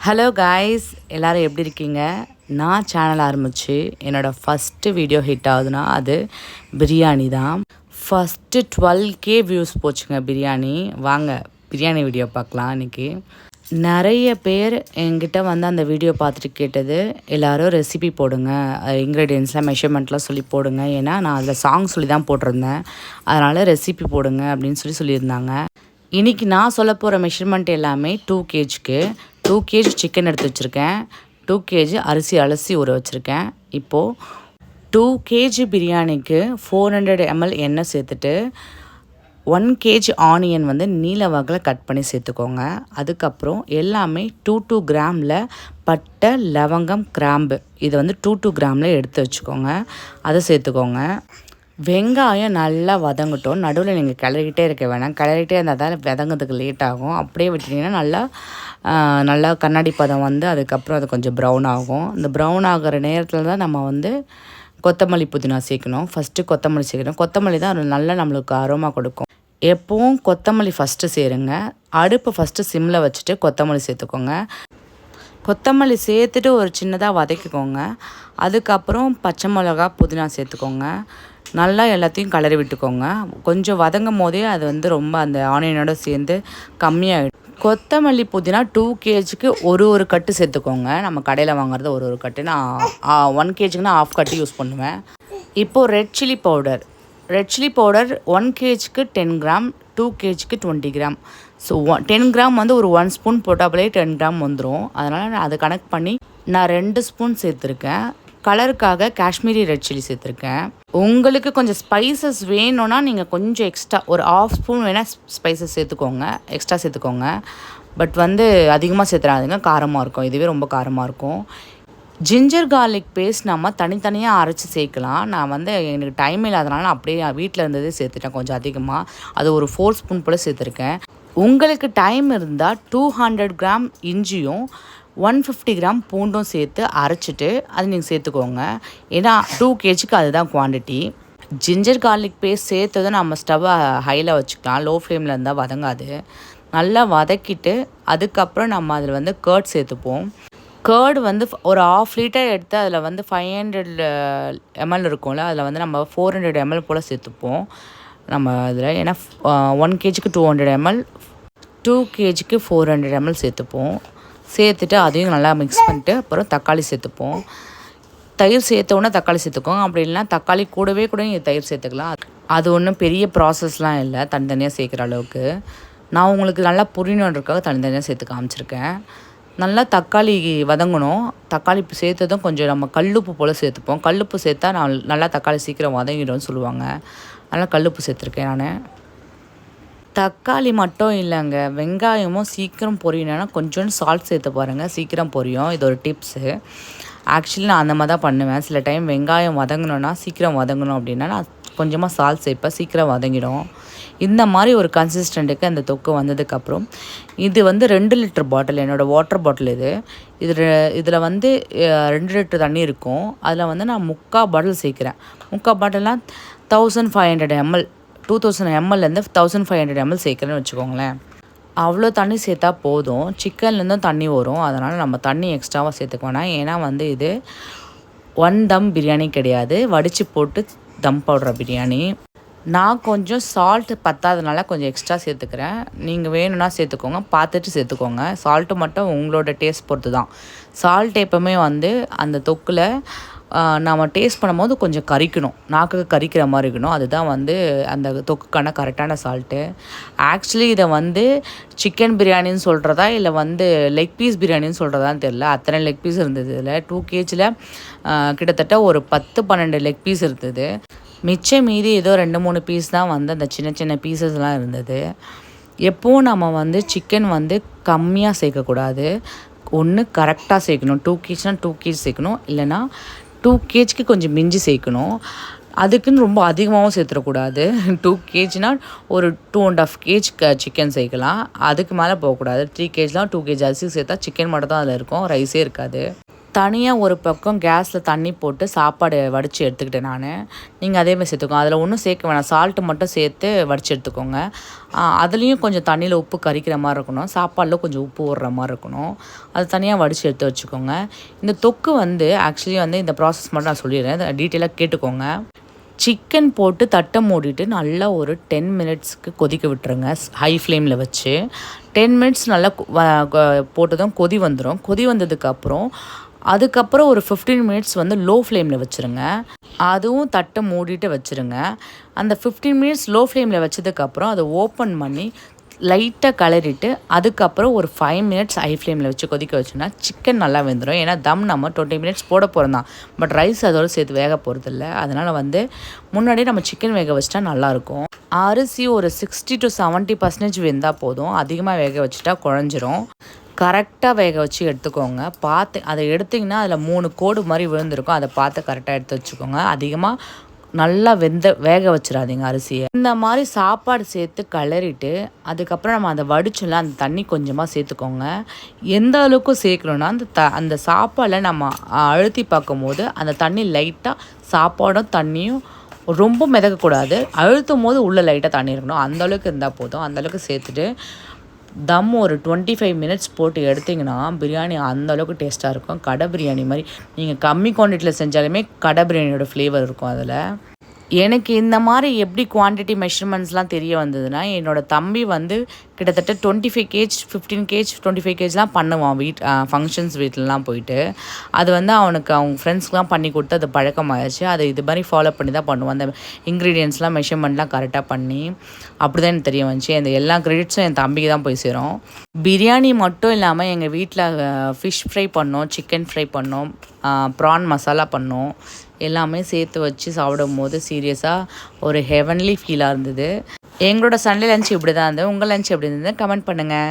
Hello guys, எல்லோரும் எப்படி இருக்கீங்க? நான் சேனல் ஆரம்பித்து என்னோடய ஃபஸ்ட்டு வீடியோ ஹிட் ஆகுதுன்னா அது பிரியாணி தான். ஃபஸ்ட்டு 12K வியூஸ் போச்சுங்க பிரியாணி. வாங்க பிரியாணி வீடியோ பார்க்கலாம். இன்றைக்கி நிறைய பேர் என்கிட்ட வந்து அந்த வீடியோ பார்த்துட்டு கேட்டது, எல்லோரும் ரெசிபி போடுங்க, இன்க்ரீடியன்ஸ்லாம் மெஷர்மெண்ட்லாம் சொல்லி போடுங்க. ஏன்னா நான் அதில் சாங் சொல்லி தான் போட்டிருந்தேன், அதனால் ரெசிபி போடுங்க அப்படின்னு சொல்லியிருந்தாங்க. இன்றைக்கி நான் சொல்ல போகிற மெஷர்மெண்ட் எல்லாமே 2 kgக்கு 2 kg சிக்கன் எடுத்து வச்சுருக்கேன், 2 kg அரிசி அலசி ஊற வச்சுருக்கேன். இப்போது 2 kg பிரியாணிக்கு 400 ml எண்ணெய் சேர்த்துட்டு 1 kg ஆனியன் வந்து நீல வாக்கில் கட் பண்ணி சேர்த்துக்கோங்க. அதுக்கப்புறம் எல்லாமே 2 கிராமில் பட்டை, லவங்கம், கிராம்பு இது வந்து 2 கிராமில் எடுத்து வச்சுக்கோங்க. அதை சேர்த்துக்கோங்க. வெங்காயம் நல்லா வதங்கட்டும். நடுவில் நீங்கள் கிளறிக்கிட்டே இருக்க வேணாம், கிளறிட்டே இருந்தால் தான் வதங்கிறதுக்கு லேட் ஆகும். அப்படியே விட்டிங்கன்னா நல்லா கண்ணாடி பதம் வந்து அதுக்கப்புறம் அது கொஞ்சம் ப்ரௌன் ஆகும். இந்த ப்ரௌன் ஆகிற நேரத்தில் தான் நம்ம வந்து கொத்தமல்லி புதினா சேர்க்கணும். ஃபஸ்ட்டு கொத்தமல்லி சேர்க்கணும். கொத்தமல்லி தான் நல்லா நம்மளுக்கு அரோமா கொடுக்கும். எப்போவும் கொத்தமல்லி ஃபஸ்ட்டு சேருங்க. அடுப்பு ஃபஸ்ட்டு சிம்மில் வச்சுட்டு கொத்தமல்லி சேர்த்துக்கோங்க. கொத்தமல்லி சேர்த்துட்டு ஒரு சின்னதாக வதக்கிக்கோங்க. அதுக்கப்புறம் பச்சை மிளகா, புதினா சேர்த்துக்கோங்க. நல்லா எல்லாத்தையும் கிளறி விட்டுக்கோங்க. கொஞ்சம் வதங்கும் போதே அது வந்து ரொம்ப அந்த ஆனியனோடு சேர்ந்து கம்மியாகிடும். கொத்தமல்லி புதினா 2 kgக்கு ஒரு கட்டு சேர்த்துக்கோங்க. நம்ம கடையில் வாங்குறது ஒரு கட்டு. நான் 1 kgக்குனா ஆஃப் கட்டு யூஸ் பண்ணுவேன். இப்போது red chilli powder 1 kgக்கு 10 gram, 2 kgக்கு 20 gram. So 10 gram வந்து ஒரு 1 ஸ்பூன் போட்டாலே 10 கிராம் வந்துடும். அதனால் நான் அதை கனெக்ட் பண்ணி நான் 2 ஸ்பூன் சேர்த்துருக்கேன். கலருக்காக காஷ்மீரி ரெட் சில்லி சேர்த்துருக்கேன். உங்களுக்கு கொஞ்சம் ஸ்பைசஸ் வேணும்னா நீங்கள் கொஞ்சம் எக்ஸ்ட்ரா ஒரு 1/2 ஸ்பூன் வேணால் ஸ்பைசஸ் எக்ஸ்ட்ரா சேர்த்துக்கோங்க. பட் வந்து அதிகமாக சேர்த்துறாதீங்க, காரமாக இருக்கும். இதுவே ரொம்ப காரமாக இருக்கும். ஜிஞ்சர் கார்லிக் பேஸ்ட் நம்ம தனித்தனியாக அரைச்சி சேர்க்கலாம். நான் வந்து எனக்கு டைம் இல்லாதனால நான் அப்படியே வீட்டில் இருந்ததே சேர்த்துட்டேன் கொஞ்சம் அதிகமாக. அது ஒரு 4 ஸ்பூன் போல் சேர்த்துருக்கேன். உங்களுக்கு டைம் இருந்தால் 200 கிராம் இஞ்சியும் 150 கிராம் பூண்டும் சேர்த்து அரைச்சிட்டு அது நீங்கள் சேர்த்துக்கோங்க. ஏன்னா 2 kgக்கு அதுதான் குவான்டிட்டி. ஜிஞ்சர் கார்லிக் பேஸ்ட் சேர்த்ததும் நம்ம ஸ்டவ்வை ஹையில் வச்சுக்கலாம். லோ ஃப்ளேமில் இருந்தால் வதங்காது. நல்லா வதக்கிட்டு அதுக்கப்புறம் நம்ம அதில் வந்து கர்ட் சேர்த்துப்போம். கர்டு வந்து ஒரு 1/2 லிட்டர் எடுத்து அதில் வந்து 500 ml இருக்கும்ல, அதில் வந்து நம்ம 400 ml போல் சேர்த்துப்போம் நம்ம அதில். ஏன்னா 1 kgக்கு 200 ml, 2 kgக்கு 400 ml சேர்த்துப்போம். சேர்த்துட்டு அதையும் நல்லா மிக்ஸ் பண்ணிட்டு அப்புறம் தக்காளி சேர்த்துப்போம். தயிர் சேர்த்தோன்னே தக்காளி சேர்த்துக்கோங்க. அப்படி இல்லைனா தக்காளி கூட நீங்கள் தயிர் சேர்த்துக்கலாம். அது ஒன்றும் பெரிய ப்ராசஸ்லாம் இல்லை, தனித்தனியாக சேர்க்குற அளவுக்கு. நான் உங்களுக்கு நல்லா புரியணுன்றதுக்காக தனித்தனியாக சேர்த்து காமிச்சிருக்கேன். நல்லா தக்காளி வதங்கணும். தக்காளி சேர்த்ததும் கொஞ்சம் நம்ம கல்லுப்பு போல் சேர்த்துப்போம். கல்லுப்பு சேர்த்தா நல்லா தக்காளி சீக்கிரம் வதங்கிடும்னு சொல்லுவாங்க. அதனால் கல்லுப்பு சேர்த்துருக்கேன் நான். தக்காளி மட்டும் இல்லைங்க, வெங்காயமும் சீக்கிரம் பொரியணுன்னா கொஞ்சோண்டு சால்ட் சேர்த்து பாருங்கள், சீக்கிரம் பொரியும். இது ஒரு டிப்ஸு. ஆக்சுவலி நான் அந்த மாதிரி தான் பண்ணுவேன். சில டைம் வெங்காயம் வதங்கணுன்னா சீக்கிரம் வதங்கணும் அப்படின்னா நான் கொஞ்சமாக சால்ட் சேர்ப்பேன், சீக்கிரம் வதங்கிடும். இந்த மாதிரி ஒரு கன்சிஸ்டண்ட்டுக்கு அந்த தொக்கு வந்ததுக்கப்புறம் இது வந்து 2 லிட்டர் பாட்டில், என்னோடய வாட்டர் பாட்டில் இதில் வந்து 2 லிட்டர் தண்ணி இருக்கும். அதில் வந்து நான் 3/4 பாட்டில் சேர்க்குறேன். 3/4 பாட்டில்னால் 1500 ml, 2000 mlலேருந்து 1500 ml சேர்க்குறேன்னு வச்சுக்கோங்களேன். அவ்வளோ தண்ணி சேர்த்தா போதும். சிக்கன்லேருந்தும் தண்ணி வரும், அதனால் நம்ம தண்ணி எக்ஸ்ட்ராவாக சேர்த்துக்க வேணாம். ஏன்னா வந்து இது 1 தம் பிரியாணி கிடையாது, வடித்து போட்டு தம் போடுற பிரியாணி. நான் கொஞ்சம் சால்ட்டு பத்தாதனால கொஞ்சம் எக்ஸ்ட்ரா சேர்த்துக்கிறேன். நீங்கள் வேணும்னா சேர்த்துக்கோங்க, பார்த்துட்டு சேர்த்துக்கோங்க. சால்ட்டு மட்டும் உங்களோட டேஸ்ட் பொறுத்து தான். சால்ட் எப்போவுமே வந்து அந்த தொக்கில் நம்ம டேஸ்ட் பண்ணும்போது கொஞ்சம் கரிக்கணும், நாக்குக்கு கரிக்கிற மாதிரி இருக்கணும். அதுதான் வந்து அந்த தொக்குக்கான கரெக்டான சால்ட்டு. ஆக்சுவலி இதை வந்து சிக்கன் பிரியாணின்னு சொல்கிறதா இல்லை வந்து லெக் பீஸ் பிரியாணின்னு சொல்கிறதான்னு தெரில. அத்தனை லெக் பீஸ் இருந்தது இதில். 2 kgயில் கிட்டத்தட்ட ஒரு 10-12 லெக் பீஸ் இருந்தது. மிச்சம் மீதி ஏதோ 2-3 பீஸ் தான் வந்து அந்த சின்ன சின்ன பீசஸ்லாம் இருந்தது. எப்போவும் நம்ம வந்து சிக்கன் வந்து கம்மியாக சேர்க்கக்கூடாது. ஒன்று கரெக்டாக சேர்க்கணும். 2 kgனா 2 kg சேர்க்கணும், இல்லைனா 2 kgக்கு கொஞ்சம் மிஞ்சி சேர்க்கணும். அதுக்குன்னு ரொம்ப அதிகமாகவும் சேர்த்துடக்கூடாது. 2 kgனா ஒரு 2.5 kg சிக்கன் சேர்க்கலாம், அதுக்கு மேலே போகக்கூடாது. 3 kgலாம் 2 kg அரிசி சேர்த்தா சிக்கன் மட்டும் தான் அதில் இருக்கும், ரைஸே இருக்காது. தனியாக ஒரு பக்கம் கேஸில் தண்ணி போட்டு சாப்பாடு வடித்து எடுத்துக்கிட்டேன் நான். நீங்கள் அதேமாதிரி சேர்த்துக்கோங்க. அதில் ஒன்றும் சேர்க்க வேணாம், சால்ட்டு மட்டும் சேர்த்து வடித்து எடுத்துக்கோங்க. அதுலேயும் கொஞ்சம் தண்ணியில் உப்பு கரிக்கிற மாதிரி இருக்கணும், சாப்பாடில் கொஞ்சம் உப்பு விடுற மாதிரி இருக்கணும். அது தனியாக வடித்து எடுத்து வச்சுக்கோங்க. இந்த தொக்கு வந்து ஆக்சுவலி வந்து இந்த ப்ராசஸ் மட்டும் நான் சொல்லிடுறேன், டீட்டெயிலாக கேட்டுக்கோங்க. சிக்கன் போட்டு தட்டை மூடிட்டு நல்லா ஒரு 10 மினிட்ஸ்க்கு கொதிக்க விட்டுருங்க ஹை ஃப்ளேமில் வச்சு. 10 மினிட்ஸ் நல்லா போட்டதும் கொதி வந்துடும். கொதி வந்ததுக்கப்புறம் அதுக்கப்புறம் ஒரு 15 மினிட்ஸ் வந்து லோ ஃப்ளேமில் வச்சுருங்க. அதுவும் தட்டை மூடிட்டு வச்சுருங்க. அந்த 15 மினிட்ஸ் லோ ஃப்ளேமில் வச்சதுக்கப்புறம் அதை ஓப்பன் பண்ணி லைட்டாக கிளறிட்டு அதுக்கப்புறம் ஒரு 5 மினிட்ஸ் ஹை ஃப்ளேமில் வச்சு கொதிக்க வச்சோன்னா சிக்கன் நல்லா வெந்துடும். ஏன்னா தம் நம்ம 20 மினிட்ஸ் போட போகிறோம் தான், பட் ரைஸ் அதோடு சேர்த்து வேக போகிறதில்ல. அதனால் வந்து முன்னாடியே நம்ம சிக்கன் வேக வச்சிட்டா நல்லாயிருக்கும். அரிசி ஒரு 60 to 70% வெந்தால் போதும், அதிகமாக வேக வச்சுட்டா குழஞ்சிரும். கரெக்டாக வேக வச்சு எடுத்துக்கோங்க. பார்த்து அதை எடுத்திங்கன்னா அதில் 3 கோடு மாதிரி விழுந்திருக்கும், அதை பார்த்து கரெக்டாக எடுத்து வச்சுக்கோங்க. அதிகமாக நல்லா வேக வச்சிடாதீங்க அரிசியை. இந்த மாதிரி சாப்பாடு சேர்த்து கிளறிட்டு அதுக்கப்புறம் நம்ம அதை வடிச்சோம்ல, அந்த தண்ணி கொஞ்சமாக சேர்த்துக்கோங்க. எந்த அளவுக்கு சேர்க்கணுன்னா அந்த சாப்பாடில் நம்ம அழுத்தி பார்க்கும்போது அந்த தண்ணி லைட்டாக சாப்பாடும் தண்ணியும் ரொம்ப மிதக்கக்கூடாது, அழுத்தும் போது உள்ளே லைட்டாக தண்ணி இருக்கணும், அந்தளவுக்கு இருந்தால் போதும். அந்தளவுக்கு சேர்த்துட்டு தம் ஒரு 25 மினிட்ஸ் போட்டு எடுத்திங்கன்னா பிரியாணி அந்தளவுக்கு டேஸ்ட்டாக இருக்கும். கடை பிரியாணி மாதிரி. நீங்கள் கம்மி குவான்டிட்டியில் செஞ்சாலுமே கடை பிரியாணியோட ஃப்ளேவர் இருக்கும் அதில். எனக்கு இந்த மாதிரி எப்படி குவான்டிட்டி மெஷர்மெண்ட்ஸ்லாம் தெரிய வந்ததுன்னா, என்னோடய தம்பி வந்து கிட்டத்தட்ட 25 kg 15 kg 25 kgலாம் பண்ணுவான் ஃபங்க்ஷன்ஸ் வீட்டிலலாம் போயிட்டு. அது வந்து அவனுக்கு அவங்க ஃப்ரெண்ட்ஸ்க்குலாம் பண்ணி கொடுத்து அது பழக்கமாகிடுச்சு. அதை இது மாதிரி ஃபாலோ பண்ணி தான் பண்ணுவான். அந்த இன்க்ரீடியன்ட்ஸ்லாம் மெஷர்மெண்ட்லாம் கரெக்டாக பண்ணி அப்படி தான் எனக்கு தெரிய வந்துச்சு. அந்த எல்லா கிரெடிட்ஸும் என் தம்பிக்கு தான் போய் சேரும். பிரியாணி மட்டும் இல்லாமல் எங்கள் வீட்டில் ஃபிஷ் ஃப்ரை பண்ணோம், சிக்கன் ஃப்ரை பண்ணோம், ப்ரான் மசாலா பண்ணோம். எல்லாமே சேர்த்து வச்சு சாப்பிடும் போது சீரியஸாக ஒரு ஹெவன்லி ஃபீலாக இருந்தது. எங்களோட சண்டே லஞ்ச் இப்படி தான் இருந்தது. உங்கள் லஞ்ச் எப்படி இருந்தது கமெண்ட் பண்ணுங்கள்.